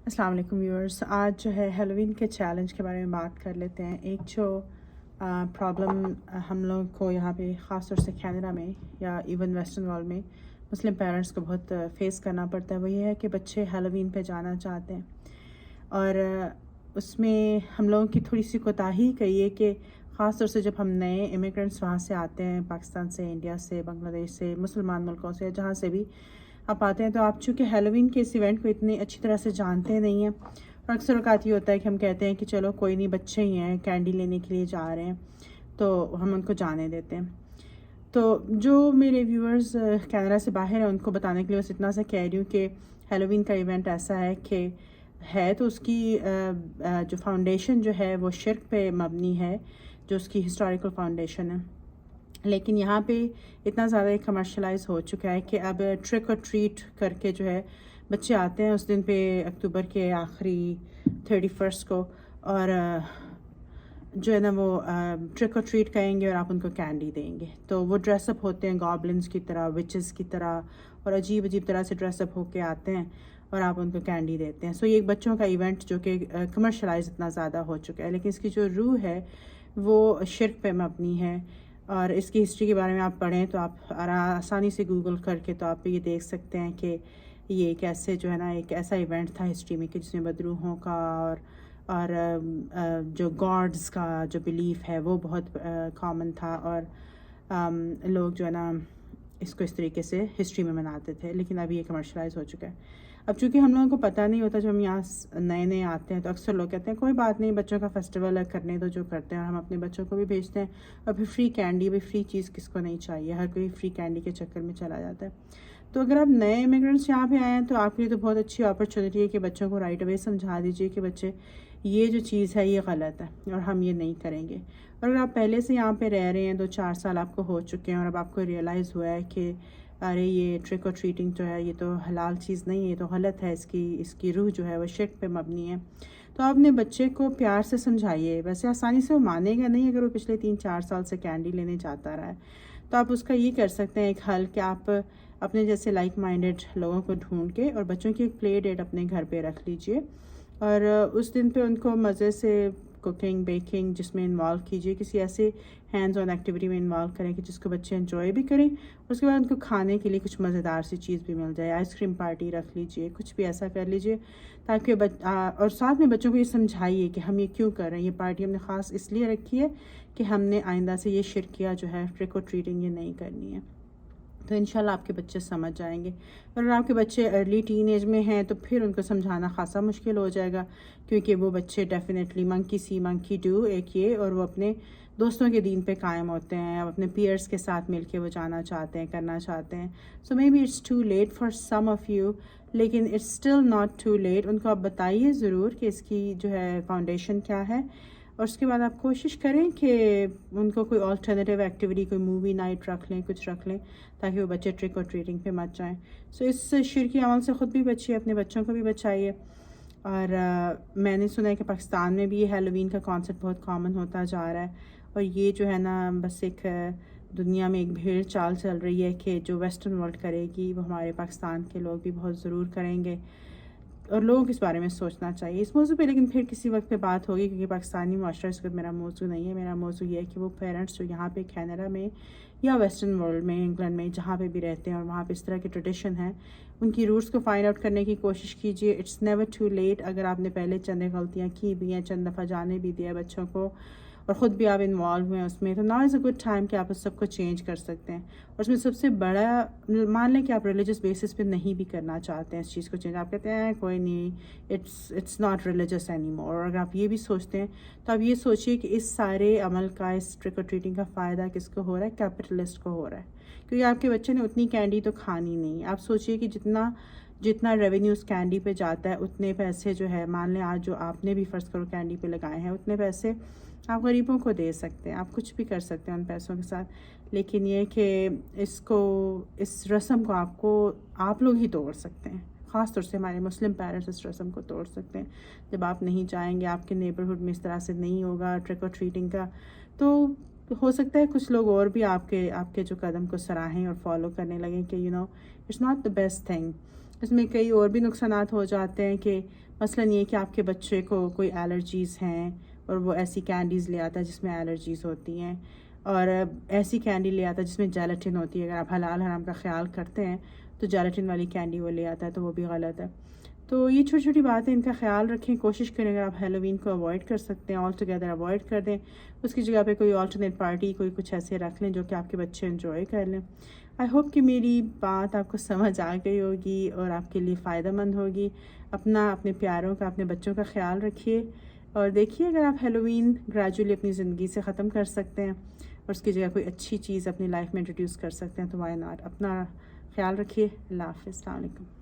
अस्सलाम वालेकुम व्यूअर्स। आज जो है हेलोवीन के चैलेंज के बारे में बात कर लेते हैं। एक जो प्रॉब्लम हम लोग को यहाँ पे ख़ास तौर से कनाडा में या इवन वेस्टर्न वर्ल्ड में मुस्लिम पेरेंट्स को बहुत फेस करना पड़ता है, वो ये है कि बच्चे हेलोवीन पे जाना चाहते हैं और उसमें हम लोगों की थोड़ी सी कोताही कहिए कि ख़ास तौर से जब हम नए इमिग्रेंट्स वहाँ से आते हैं, पाकिस्तान से, इंडिया से, बांग्लादेश से, मुसलमान मुल्कों से, जहाँ से भी आप आते हैं, तो आप चूँकि हेलोवीन के इस इवेंट को इतनी अच्छी तरह से जानते नहीं हैं और अक्सर औक़ात ये होता है कि हम कहते हैं कि चलो कोई नहीं, बच्चे ही हैं, कैंडी लेने के लिए जा रहे हैं, तो हम उनको जाने देते हैं। तो जो मेरे व्यूअर्स कनाडा से बाहर हैं उनको बताने के लिए बस इतना सा कह रही हूँ कि हेलोवीन का इवेंट ऐसा है कि है तो उसकी जो फाउंडेशन जो है वो शिर्क पे मबनी है, जो उसकी हिस्टोरिकल फाउंडेशन है। लेकिन यहाँ पे इतना ज़्यादा कमर्शलाइज हो चुका है कि अब ट्रिक और ट्रीट करके जो है बच्चे आते हैं उस दिन पे, अक्टूबर के आखिरी 31 को, और जो है ना वो ट्रिक और ट्रीट करेंगे और आप उनको कैंडी देंगे। तो वो ड्रेसअप होते हैं गॉबलिन्स की तरह, विचेस की तरह, और अजीब अजीब तरह से ड्रेसअप होके आते हैं और आप उनको कैंडी देते हैं। सो ये एक बच्चों का इवेंट जो कि कमर्शलाइज इतना ज़्यादा हो चुका है, लेकिन इसकी जो रूह है वो शिर्क पे मबनी है। और इसकी हिस्ट्री के बारे में आप पढ़ें तो आप आसानी से गूगल करके तो आप ये देख सकते हैं कि ये कैसे जो है ना एक ऐसा इवेंट था हिस्ट्री में कि जिसमें बदरूहों का और जो गॉड्स का जो बिलीफ है वो बहुत कॉमन था, और लोग जो है ना इसको इस तरीके से हिस्ट्री में मनाते थे। लेकिन अभी ये कमर्शलाइज हो चुका है। अब चूँकि हम लोगों को पता नहीं होता, जब हम यहाँ नए नए आते हैं तो अक्सर लोग कहते हैं कोई बात नहीं, बच्चों का फेस्टिवल है, करने दो जो करते हैं, और हम अपने बच्चों को भी भेजते हैं। और फिर फ्री कैंडी, भी फ्री चीज़ किसको नहीं चाहिए, हर कोई फ्री कैंडी के चक्कर में चला जाता है। तो अगर आप नए इमिग्रेंट्स यहाँ पे आए हैं तो आपके लिए तो बहुत अच्छी अपॉर्चुनिटी है कि बच्चों को राइट अवे समझा दीजिए कि बच्चे ये जो चीज़ है ये गलत है और हम ये नहीं करेंगे। और अगर आप पहले से यहाँ पे रह रहे हैं, 2-4 साल आपको हो चुके हैं और अब आपको रियलाइज़ हुआ है कि अरे ये ट्रिक और ट्रीटिंग जो है ये तो हलाल चीज़ नहीं है, ये तो गलत है, इसकी रूह जो है वो शिर्क पे मबनी है, तो आप अपने बच्चे को प्यार से समझाइए। वैसे आसानी से वो मानेगा नहीं अगर वो पिछले 3-4 साल से कैंडी लेने जाता रहा है। तो आप उसका ये कर सकते हैं एक हल कि आप अपने जैसे लाइक माइंडेड लोगों को ढूंढ के और बच्चों की एक प्ले डेट अपने घर पे रख लीजिए, और उस दिन पे उनको मज़े से कुकिंग, बेकिंग जिसमें इन्वॉल्व कीजिए, किसी ऐसे हैंड्स ऑन एक्टिविटी में इन्वॉल्व करें कि जिसको बच्चे एंजॉय भी करें। उसके बाद उनको खाने के लिए कुछ मज़ेदार सी चीज़ भी मिल जाए, आइसक्रीम पार्टी रख लीजिए, कुछ भी ऐसा कर लीजिए ताकि और साथ में बच्चों को ये समझाइए कि हम ये क्यों कर रहे हैं। ये पार्टी हमने ख़ास इसलिए रखी है कि हमने आइंदा से ये शिरकिया जो है, ट्रिक और ट्रीटिंग, ये नहीं करनी है। तो इंशाल्लाह आपके बच्चे समझ जाएंगे। और अगर आपके बच्चे अर्ली टीन एज में हैं तो फिर उनको समझाना खासा मुश्किल हो जाएगा, क्योंकि वो बच्चे definitely monkey C monkey do, एक ये, और वो अपने दोस्तों के दीन पे कायम होते हैं, अपने पीयर्स के साथ मिलके वो जाना चाहते हैं, करना चाहते हैं। So maybe it's too late for some of you, लेकिन it's still not too late. उनको आप बताइए ज़रूर कि इसकी जो है फाउंडेशन क्या है, और उसके बाद आप कोशिश करें कि उनको कोई अल्टरनेटिव एक्टिविटी, कोई मूवी नाइट रख लें, कुछ रख लें, ताकि वो बच्चे ट्रिक और ट्रीटिंग पे मत जाएं। सो इस शिरकी अमल से ख़ुद भी बचिए, अपने बच्चों को भी बचाइए। और मैंने सुना है कि पाकिस्तान में भी हेलोवीन का कॉन्सेप्ट बहुत कॉमन होता जा रहा है, और ये जो है ना बस एक दुनिया में एक भेड़ चाल चल रही है कि जो वेस्टर्न वर्ल्ड करेगी वो हमारे पाकिस्तान के लोग भी बहुत ज़रूर करेंगे, और लोगों को इस बारे में सोचना चाहिए इस मौजू पे। लेकिन फिर किसी वक्त पे बात होगी, क्योंकि पाकिस्तानी माशरा इस वक्त मेरा मौजू नहीं है। मेरा मौजू ये है कि वो पेरेंट्स जो यहाँ पे कनाडा में या वेस्टर्न वर्ल्ड में, इंग्लैंड में, जहाँ पे भी रहते हैं और वहाँ पे इस तरह के ट्रेडिशन हैं, उनकी रूट्स को फाइंड आउट करने की कोशिश कीजिए। It's never too late. अगर आपने पहले चंद गलतियाँ की भी हैं, चंद दफ़ा जाने भी दिया बच्चों को, और ख़ुद भी आप इन्वॉल्व हुए हैं उसमें, तो now is a good time कि आप उस सबको चेंज कर सकते हैं। और उसमें सबसे बड़ा, मान लें कि आप रिलीजियस बेसिस पे नहीं भी करना चाहते हैं इस चीज़ को चेंज, आप कहते हैं कोई नहीं, it's not religious any more. और अगर आप ये भी सोचते हैं तो आप ये सोचिए कि इस सारे अमल का, इस ट्रिक और ट्रीटिंग का फ़ायदा किसको हो रहा है? कैपिटलिस्ट को हो रहा है, क्योंकि आपके बच्चे ने उतनी कैंडी तो खानी नहीं। आप सोचिए कि जितना रेवेन्यू उस कैंडी पे जाता है, उतने पैसे जो है, मान लें आज जो आपने भी फ़र्ज़ करो कैंडी पे लगाए हैं, उतने पैसे आप गरीबों को दे सकते हैं, आप कुछ भी कर सकते हैं उन पैसों के साथ। लेकिन ये कि इस रस्म को आप लोग ही तोड़ सकते हैं, ख़ास तौर से हमारे मुस्लिम पेरेंट्स इस रस्म को तोड़ सकते हैं। जब आप नहीं जाएंगे, आपके नेबरहुड में इस तरह से नहीं होगा ट्रिक और ट्रीटिंग का, तो हो सकता है कुछ लोग और भी आपके जो कदम को सराहें और फॉलो करने लगें कि it's not the best thing. اس میں کئی اور بھی نقصانات ہو جاتے ہیں کہ مثلاً یہ کہ آپ کے بچے کو کوئی الرجیز ہیں اور وہ ایسی کینڈیز لے آتا ہے جس میں الرجیز ہوتی ہیں، اور ایسی کینڈی لے آتا ہے جس میں جیلاٹن ہوتی ہے. اگر آپ حلال حرام کا خیال کرتے ہیں تو جیلاٹن والی کینڈی وہ لے آتا ہے تو وہ بھی غلط ہے. تو یہ چھوٹی چھوٹی باتیں، ان کا خیال رکھیں. کوشش کریں اگر آپ ہیلووین کو اوائڈ کر سکتے ہیں آل ٹوگیدر اوائڈ کر دیں. اس کی جگہ پہ کوئی آلٹرنیٹ پارٹی کوئی کچھ ایسے رکھ لیں جو کہ آپ کے بچے انجوائے کر لیں. آئی ہوپ کہ میری بات آپ کو سمجھ آ گئی ہوگی اور آپ کے لیے فائدہ مند ہوگی. اپنے پیاروں کا، اپنے بچوں کا خیال رکھیے اور دیکھیے اگر آپ ہیلووین گریجولی اپنی زندگی سے ختم کر سکتے ہیں اور اس کی جگہ کوئی اچھی چیز اپنی لائف میں انٹروڈیوس کر سکتے ہیں تو وائی ناٹ. اپنا خیال رکھیے. اللہ حافظ. السلام علیکم.